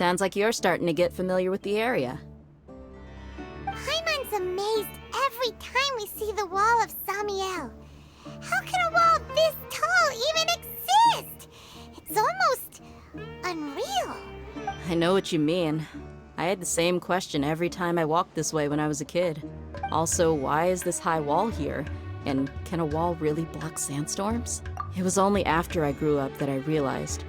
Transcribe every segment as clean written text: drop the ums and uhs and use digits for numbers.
Sounds like you're starting to get familiar with the area. Paimon's amazed every time we see the wall of Samiel. How can a wall this tall even exist? It's almost unreal. I know what you mean. I had the same question every time I walked this way when I was a kid. Also, why is this high wall here? And can a wall really block sandstorms? It was only after I grew up that I realized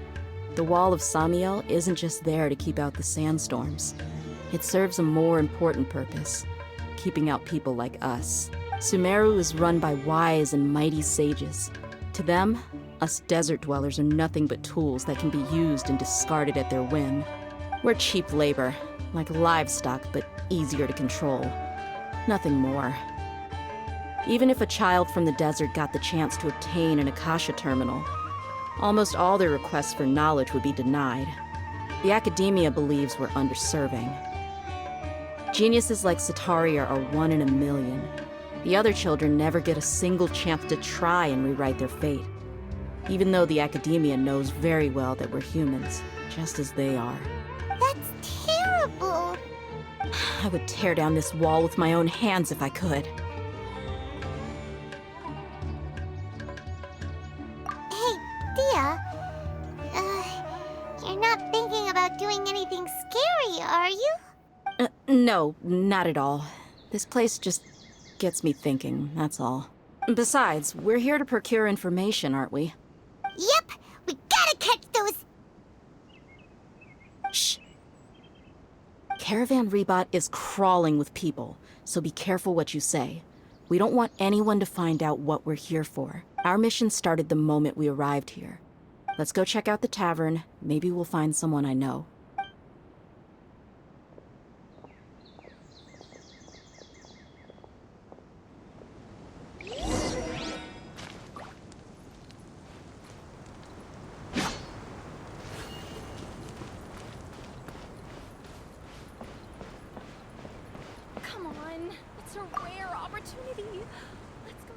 the wall of Samiel isn't just there to keep out the sandstorms. It serves a more important purpose, keeping out people like us. Sumeru is run by wise and mighty sages. To them, us desert dwellers are nothing but tools that can be used and discarded at their whim. We're cheap labor, like livestock, but easier to control. Nothing more. Even if a child from the desert got the chance to obtain an Akasha terminal, almost all their requests for knowledge would be denied. The academia believes we're underserving. Geniuses like Sataria are 1 in a million. The other children never get a single chance to try and rewrite their fate, even though the academia knows very well that we're humans, just as they are. That's terrible. I would tear down this wall with my own hands if I could. Hey, Dia. You're not thinking about doing anything scary, are you? No, not at all. This place just gets me thinking, that's all. Besides, we're here to procure information, aren't we? Yep, we gotta catch those. Shh. Caravan Rebot is crawling with people, so be careful what you say. We don't want anyone to find out what we're here for. Our mission started the moment we arrived here. Let's go check out the tavern. Maybe we'll find someone I know. Come on, it's a rare opportunity. Let's go.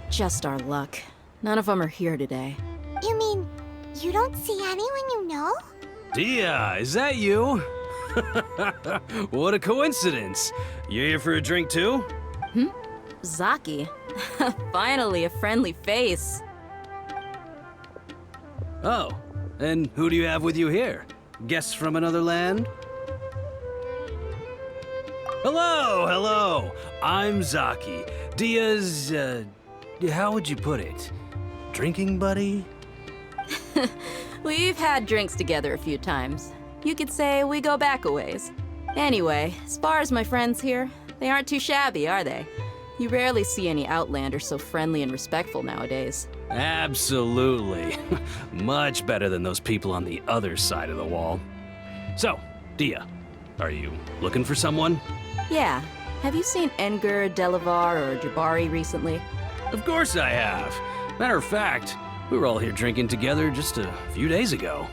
Just our luck. None of them are here today. You mean, you don't see anyone you know? Dia, is that you? What a coincidence. You here for a drink too? Zaki. Finally, a friendly face. Oh, and who do you have with you here? Guests from another land? Hello, hello. I'm Zaki. Dia's, how would you put it? Drinking buddy? We've had drinks together a few times. You could say we go back a ways. Anyway, as far as my friends here, they aren't too shabby, are they? You rarely see any Outlanders so friendly and respectful nowadays. Absolutely. Much better than those people on the other side of the wall. So, Dia, are you looking for someone? Yeah. Have you seen Engur, Delavar, or Jabari recently? Of course I have. Matter of fact, we were all here drinking together just a few days ago.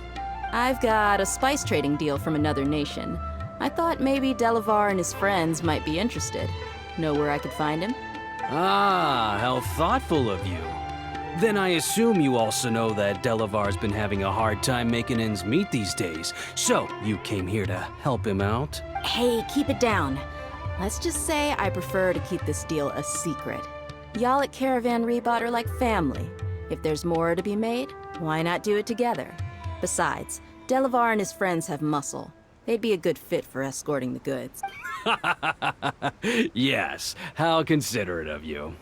I've got a spice trading deal from another nation. I thought maybe Delavar and his friends might be interested. Know where I could find him? Ah, how thoughtful of you. Then I assume you also know that Delavar's been having a hard time making ends meet these days, so you came here to help him out? Hey, keep it down. Let's just say I prefer to keep this deal a secret. Y'all at Caravan Rebot are like family. If there's more to be made, why not do it together? Besides, Delavar and his friends have muscle. They'd be a good fit for escorting the goods. Yes, how considerate of you.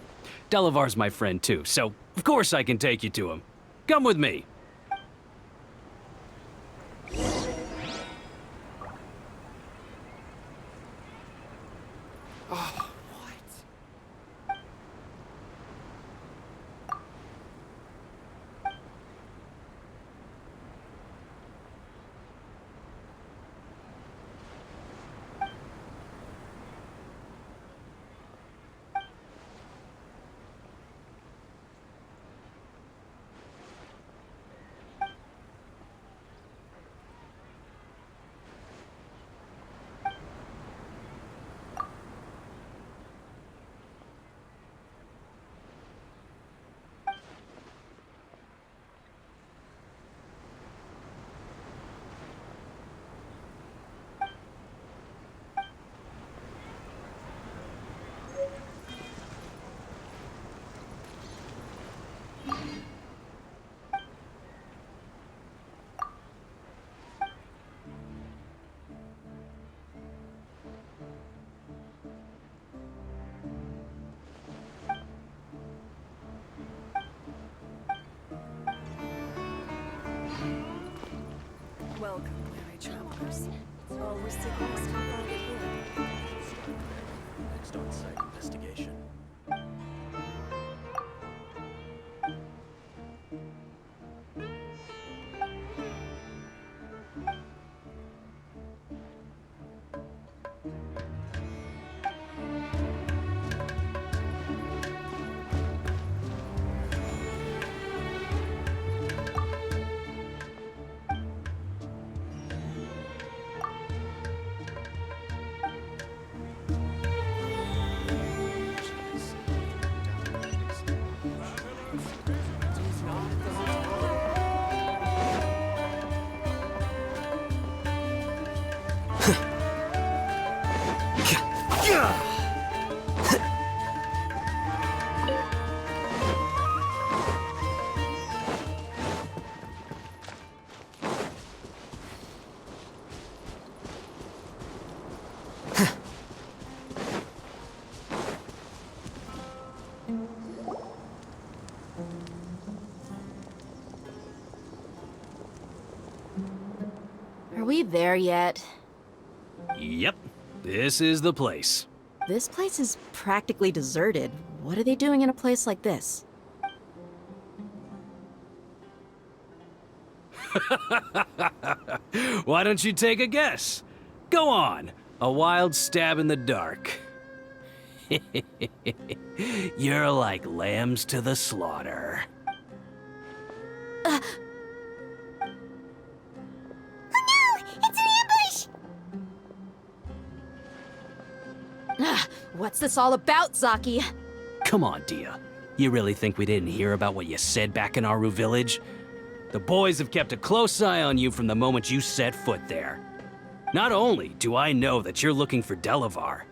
Delavar's my friend too, so of course I can take you to him. Come with me. Welcome, weary travelers. Always take a risk how far to get here. Next on-site investigation. Are we there yet? Yep, this is the place. This place is practically deserted. What are they doing in a place like this? Why don't you take a guess? Go on, a wild stab in the dark. You're like lambs to the slaughter. Oh no! It's an ambush! What's this all about, Zaki? Come on, Dia. You really think we didn't hear about what you said back in Aru village? The boys have kept a close eye on you from the moment you set foot there. Not only do I know that you're looking for Delavar,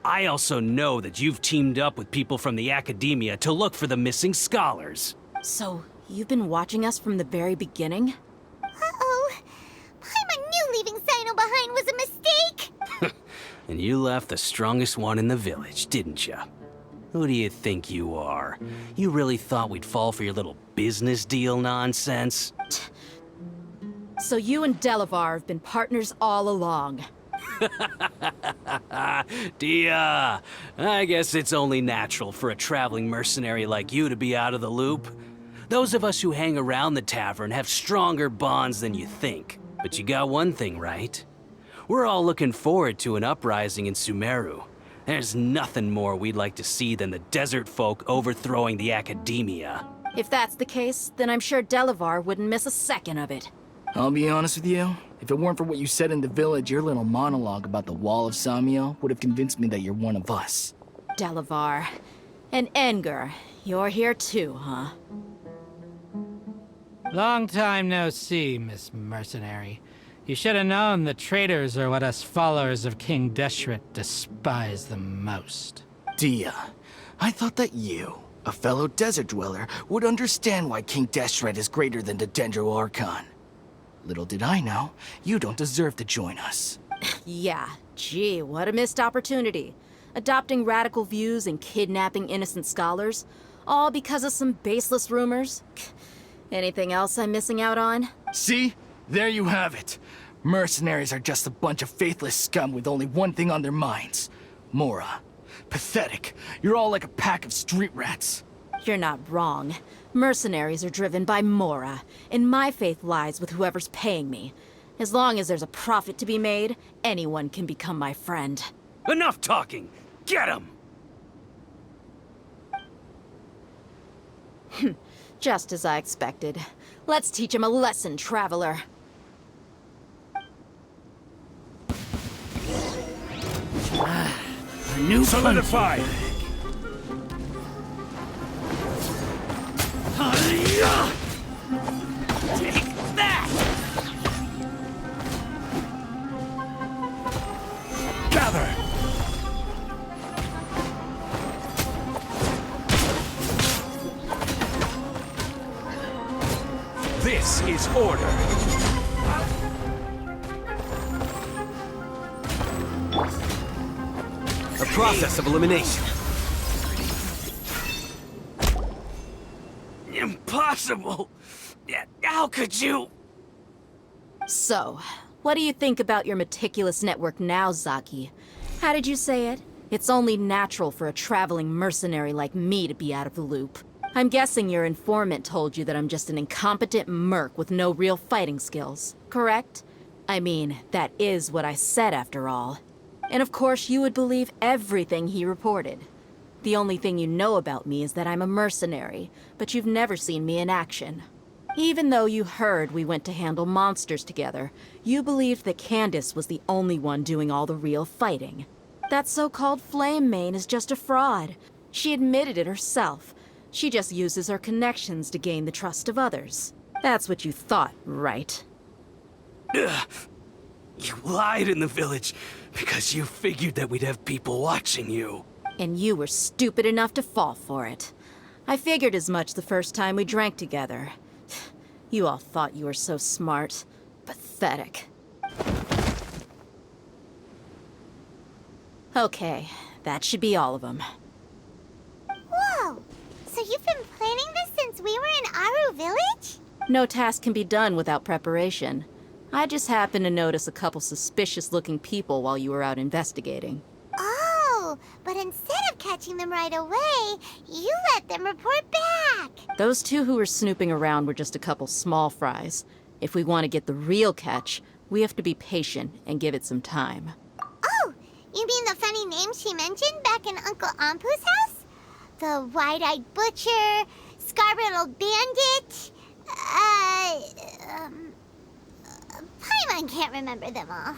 I also know that you've teamed up with people from the academia to look for the missing scholars. So, you've been watching us from the very beginning? Uh-oh. Paimon knew leaving Sino behind was a mistake! And you left the strongest one in the village, didn't you? Who do you think you are? You really thought we'd fall for your little business deal nonsense? So you and Delavar have been partners all along. Dia, I guess it's only natural for a traveling mercenary like you to be out of the loop. Those of us who hang around the tavern have stronger bonds than you think. But you got one thing right. We're all looking forward to an uprising in Sumeru. There's nothing more we'd like to see than the desert folk overthrowing the academia. If that's the case, then I'm sure Delavar wouldn't miss a second of it. I'll be honest with you. If it weren't for what you said in the village, your little monologue about the Wall of Samiel would have convinced me that you're one of us. Delavar. And Enger, you're here too, huh? Long time no see, Miss Mercenary. You should have known the traitors are what us followers of King Deshret despise the most. Dia, I thought that you, a fellow desert dweller, would understand why King Deshret is greater than the Dendro Archon. Little did I know, you don't deserve to join us. Yeah, Gee, what a missed opportunity. Adopting radical views and kidnapping innocent scholars, all because of some baseless rumors. Anything else I'm missing out on? See? There you have it. Mercenaries are just a bunch of faithless scum with only one thing on their minds. Mora. Pathetic. You're all like a pack of street rats. You're not wrong. Mercenaries are driven by Mora, and my faith lies with whoever's paying me. As long as there's a profit to be made, anyone can become my friend. Enough talking! Get him! Just as I expected. Let's teach him a lesson, traveler. A new Solidified! Take that! Gather! This is order. A process of elimination. Impossible! How could you? So, what do you think about your meticulous network now, Zaki? How did you say it? It's only natural for a traveling mercenary like me to be out of the loop. I'm guessing your informant told you that I'm just an incompetent merc with no real fighting skills, correct? I mean, that is what I said after all. And of course you would believe everything he reported. The only thing you know about me is that I'm a mercenary, but you've never seen me in action. Even though you heard we went to handle monsters together, you believed that Candace was the only one doing all the real fighting. That so-called Flame Mane is just a fraud. She admitted it herself. She just uses her connections to gain the trust of others. That's what you thought, right? Ugh. You lied in the village because you figured that we'd have people watching you. And you were stupid enough to fall for it. I figured as much the first time we drank together. You all thought you were so smart. Pathetic. Okay, that should be all of them. Whoa! So you've been planning this since we were in Aru Village? No task can be done without preparation. I just happened to notice a couple suspicious-looking people while you were out investigating. Oh, but instead of catching them right away, you let them report back. Those two who were snooping around were just a couple small fries. If we want to get the real catch, we have to be patient and give it some time. Oh, you mean the funny name she mentioned back in Uncle Ampu's house? The wide-eyed butcher, scar-riddled bandit, Paimon can't remember them all.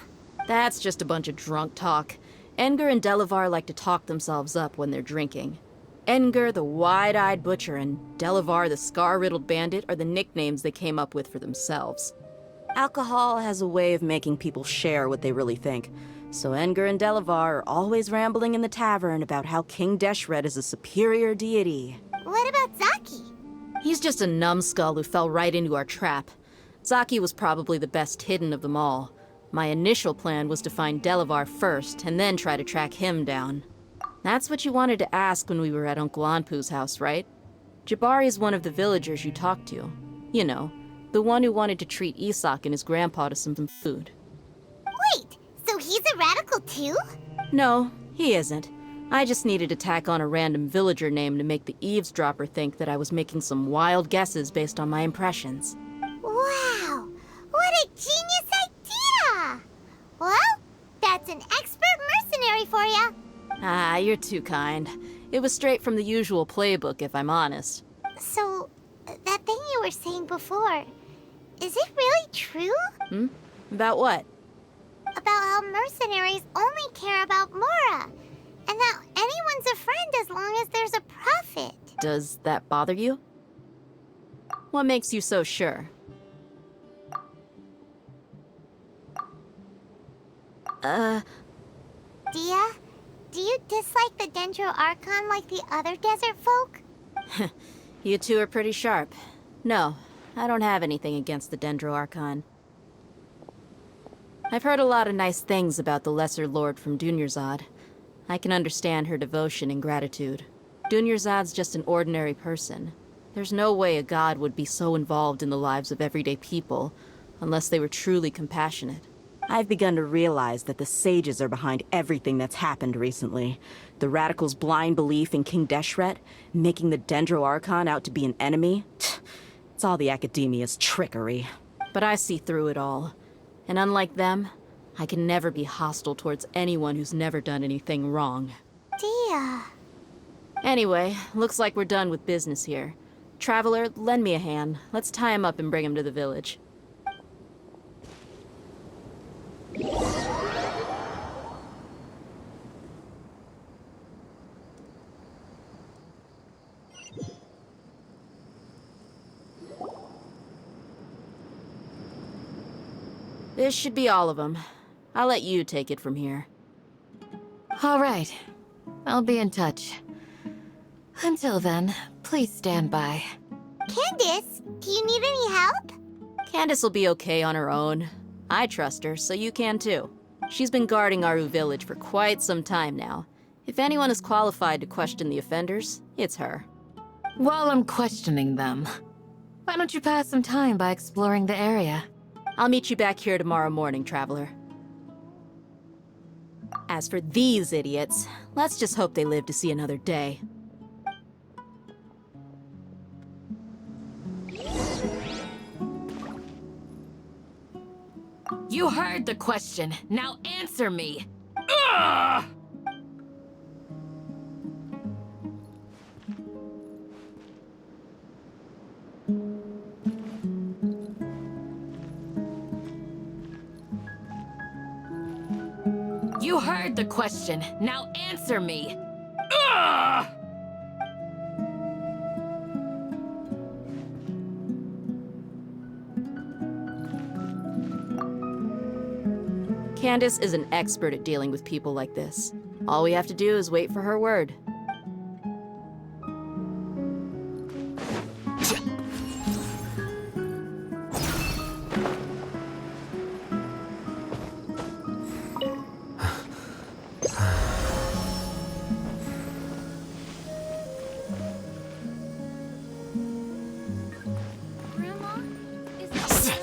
That's just a bunch of drunk talk. Edgar and Delavar like to talk themselves up when they're drinking. Edgar, the wide-eyed butcher, and Delavar, the scar-riddled bandit, are the nicknames they came up with for themselves. Alcohol has a way of making people share what they really think, so Edgar and Delavar are always rambling in the tavern about how King Deshret is a superior deity. What about Zaki? He's just a numbskull who fell right into our trap. Zaki was probably the best hidden of them all. My initial plan was to find Delavar first, and then try to track him down. That's what you wanted to ask when we were at Uncle Anpu's house, right? Jabari is one of the villagers you talked to. You know, the one who wanted to treat Isak and his grandpa to some food. Wait, so he's a radical too? No, he isn't. I just needed to tack on a random villager name to make the eavesdropper think that I was making some wild guesses based on my impressions. Wow, what a genius idea! Well, that's an expert mercenary for you. Ah, you're too kind. It was straight from the usual playbook, if I'm honest. So, that thing you were saying before, is it really true? About what? About how mercenaries only care about Mora, and that anyone's a friend as long as there's a profit. Does that bother you? What makes you so sure? Dia, do you dislike the Dendro Archon like the other desert folk? You two are pretty sharp. No, I don't have anything against the Dendro Archon. I've heard a lot of nice things about the Lesser Lord from Dunyarzad. I can understand her devotion and gratitude. Dunyarzad's just an ordinary person. There's no way a god would be so involved in the lives of everyday people, unless they were truly compassionate. I've begun to realize that the sages are behind everything that's happened recently. The radicals' blind belief in King Deshret, making the Dendro Archon out to be an enemy. It's all the academia's trickery. But I see through it all. And unlike them, I can never be hostile towards anyone who's never done anything wrong. Dear. Anyway, looks like we're done with business here. Traveler, lend me a hand. Let's tie him up and bring him to the village. This should be all of them. I'll let you take it from here. All right. I'll be in touch. Until then, please stand by. Candace, do you need any help? Candace will be okay on her own. I trust her, so you can too. She's been guarding Aru village for quite some time now. If anyone is qualified to question the offenders, it's her. While I'm questioning them, why don't you pass some time by exploring the area? I'll meet you back here tomorrow morning, Traveler. As for these idiots, let's just hope they live to see another day. You heard the question. Now answer me. You heard the question. Now answer me. Candace is an expert at dealing with people like this. All we have to do is wait for her word. Grandma? Is that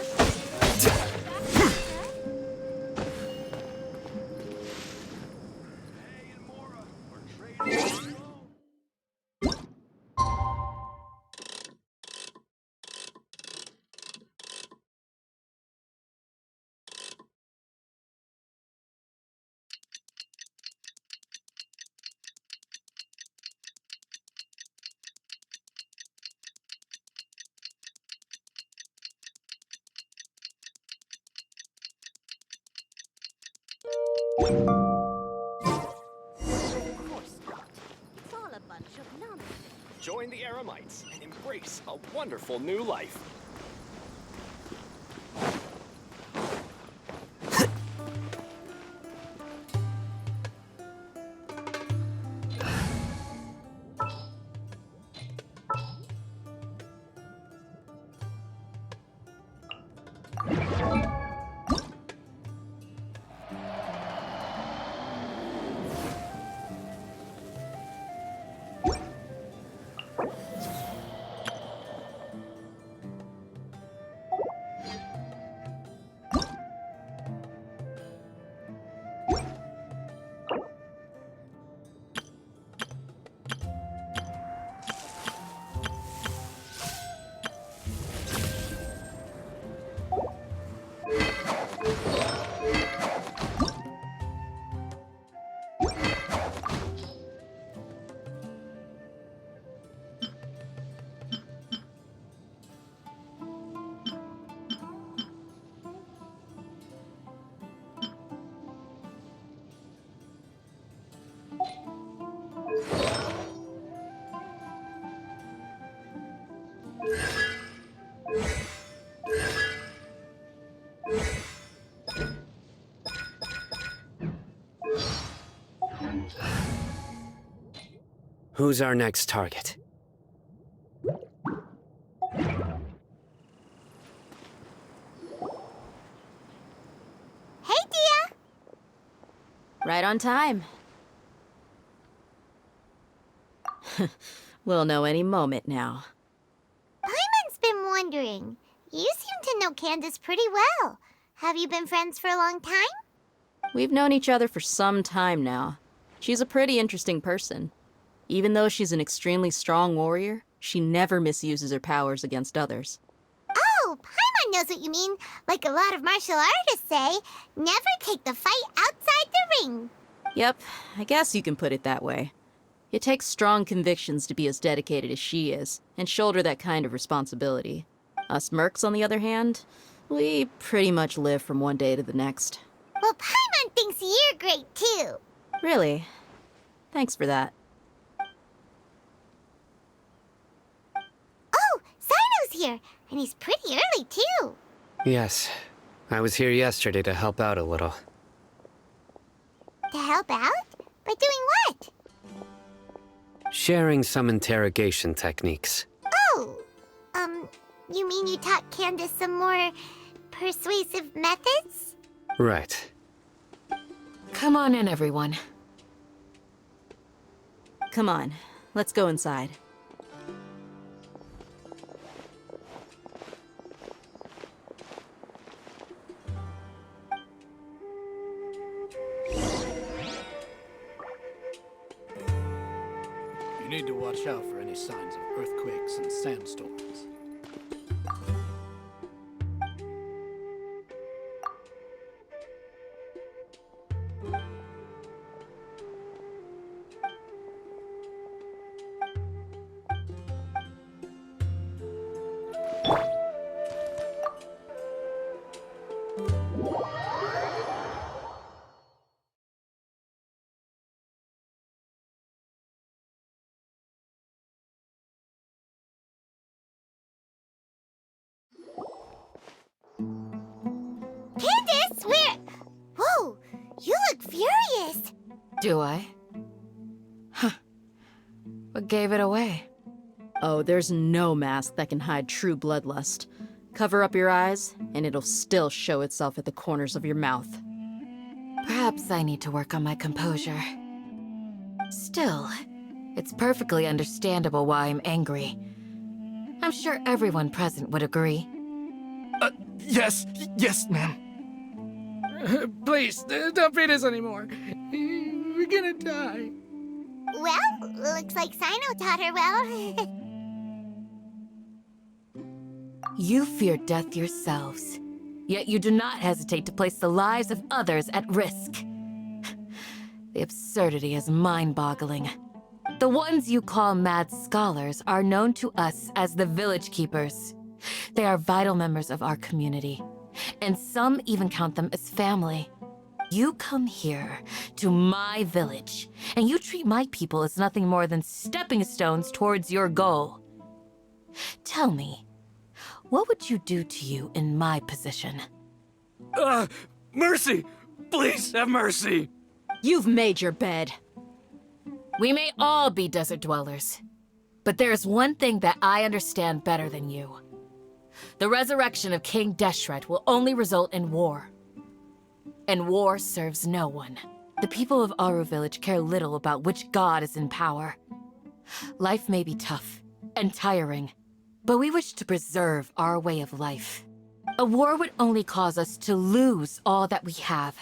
It's all a bunch of nonsense. Join the Eremites and embrace a wonderful new life. Who's our next target? Hey, Right on time. We'll know any moment now. Paimon's been wondering. You seem to know Candace pretty well. Have you been friends for a long time? We've known each other for some time now. She's a pretty interesting person. Even though she's an extremely strong warrior, she never misuses her powers against others. Oh, Paimon knows what you mean. Like a lot of martial artists say, never take the fight outside the ring. Yep, I guess you can put it that way. It takes strong convictions to be as dedicated as she is, and shoulder that kind of responsibility. Us mercs, on the other hand, we pretty much live from one day to the next. Well, Paimon thinks you're great too. Really? Thanks for that. Oh, Sino's here, and he's pretty early too. Yes. I was here yesterday to help out a little. To help out? By doing what? Sharing some interrogation techniques. Oh, you mean you taught Candace some more persuasive methods? Right. Come on in, everyone. Come on, let's go inside. You need to watch out for any signs of earthquakes and sandstorms. Candace, where? Whoa, you look furious. Do I? Huh. What gave it away? Oh, there's no mask that can hide true bloodlust. Cover up your eyes, and it'll still show itself at the corners of your mouth. Perhaps I need to work on my composure. Still, it's perfectly understandable why I'm angry. I'm sure everyone present would agree. Yes, ma'am. Please, don't beat us anymore. We're gonna die. Well, looks like Sino taught her well. You fear death yourselves, yet you do not hesitate to place the lives of others at risk. The absurdity is mind-boggling. The ones you call mad scholars are known to us as the Village Keepers. They are vital members of our community, and some even count them as family. You come here, to my village, and you treat my people as nothing more than stepping stones towards your goal. Tell me, what would you do to you in my position? Mercy! Please have mercy! You've made your bed. We may all be desert dwellers, but there's one thing that I understand better than you. The resurrection of King Deshret will only result in war. And war serves no one. The people of Aru Village care little about which god is in power. Life may be tough and tiring, but we wish to preserve our way of life. A war would only cause us to lose all that we have.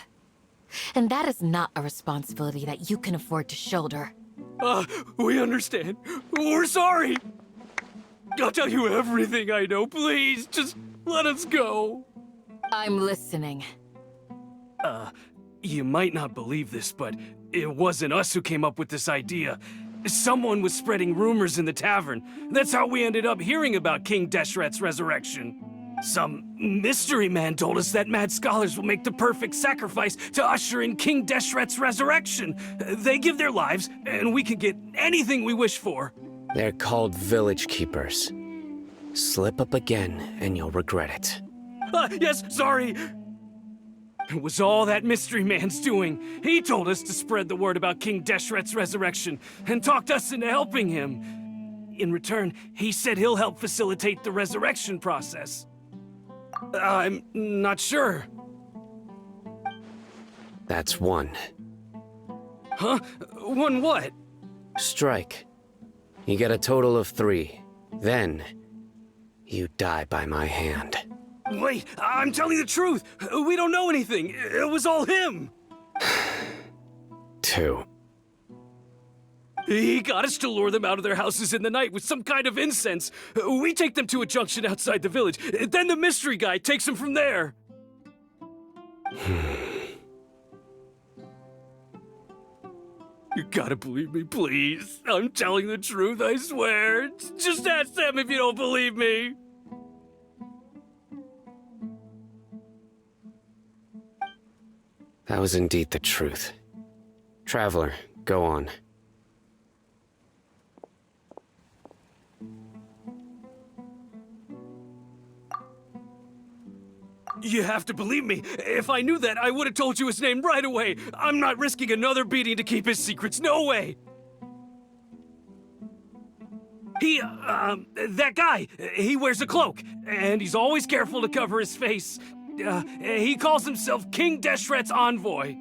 And that is not a responsibility that you can afford to shoulder. We understand. We're sorry. I'll tell you everything I know. Please, just let us go. I'm listening. You might not believe this, but it wasn't us who came up with this idea. Someone was spreading rumors in the tavern. That's how we ended up hearing about King Deshret's resurrection. Some mystery man told us that mad scholars will make the perfect sacrifice to usher in King Deshret's resurrection. They give their lives, and we can get anything we wish for. They're called Village Keepers. Slip up again, and you'll regret it. Yes, sorry. It was all that mystery man's doing. He told us to spread the word about King Deshret's resurrection, and talked us into helping him. In return, he said he'll help facilitate the resurrection process. I'm not sure. That's one. Huh? Won what? Strike. You get a total of 3. Then, you die by my hand. Wait, I'm telling the truth. We don't know anything. It was all him. 2. He got us to lure them out of their houses in the night with some kind of incense. We take them to a junction outside the village. Then the mystery guy takes them from there. You gotta believe me, please. I'm telling the truth, I swear. Just ask them if you don't believe me. That was indeed the truth. Traveler, go on. You have to believe me. If I knew that, I would have told you his name right away. I'm not risking another beating to keep his secrets. No way. That guy, he wears a cloak, and he's always careful to cover his face. He calls himself King Deshret's envoy.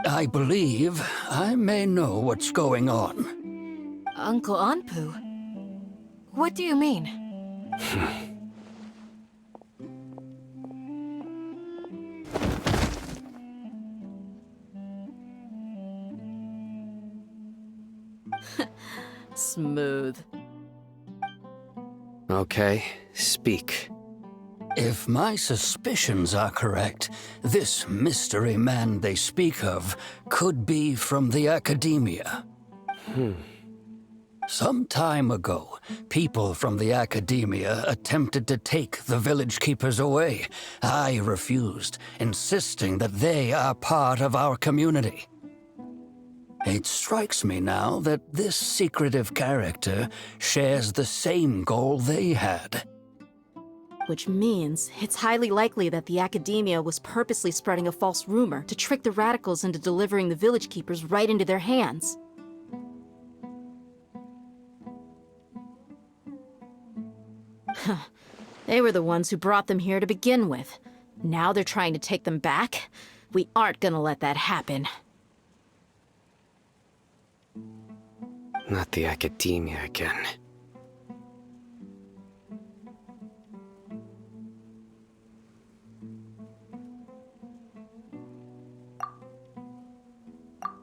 I believe I may know what's going on. Uncle Anpu? What do you mean? Smooth. Okay, speak. If my suspicions are correct, this mystery man they speak of could be from the Academia. Some time ago, people from the Academia attempted to take the village keepers away. I refused, insisting that they are part of our community. It strikes me now that this secretive character shares the same goal they had. Which means it's highly likely that the Academia was purposely spreading a false rumor to trick the radicals into delivering the village keepers right into their hands. They were the ones who brought them here to begin with. Now they're trying to take them back? We aren't gonna let that happen. Not the Academia again.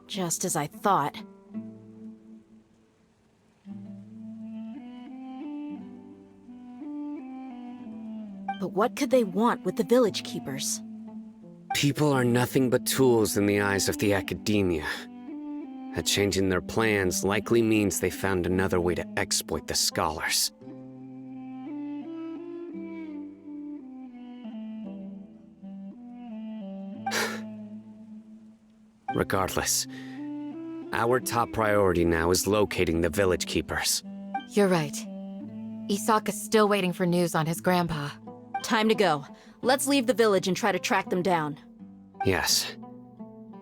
Just as I thought. But what could they want with the village keepers? People are nothing but tools in the eyes of the Academia. A change in their plans likely means they found another way to exploit the scholars. Regardless, our top priority now is locating the village keepers. You're right. Isak is still waiting for news on his grandpa. Time to go. Let's leave the village and try to track them down. Yes.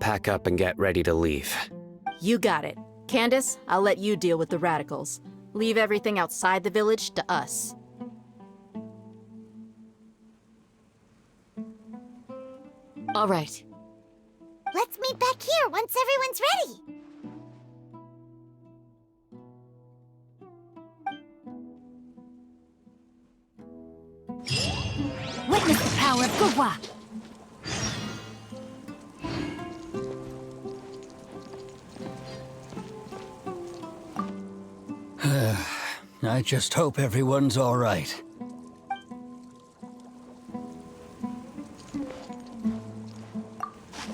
Pack up and get ready to leave. You got it. Candace, I'll let you deal with the radicals. Leave everything outside the village to us. All right. Let's meet back here once everyone's ready. Witness the power of Gurwa! I just hope everyone's all right.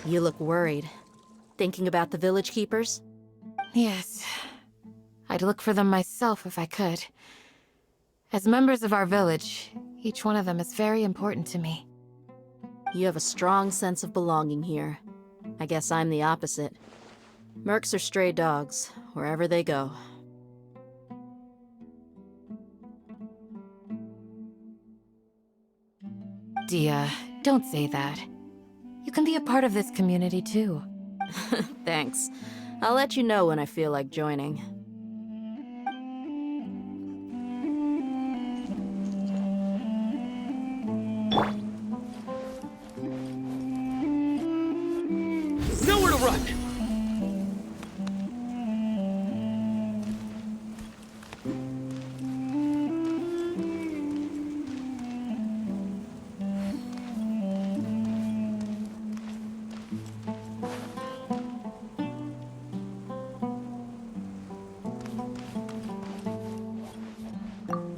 You look worried. Thinking about the village keepers? Yes. I'd look for them myself if I could. As members of our village, each one of them is very important to me. You have a strong sense of belonging here. I guess I'm the opposite. Mercs are stray dogs, wherever they go. Dia, don't say that. You can be a part of this community too. Thanks. I'll let you know when I feel like joining.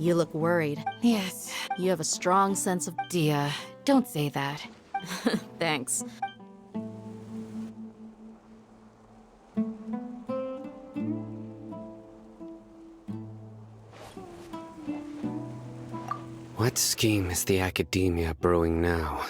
You look worried. Yes. You have a strong sense of... Dia, don't say that. Thanks. What scheme is the Academia brewing now?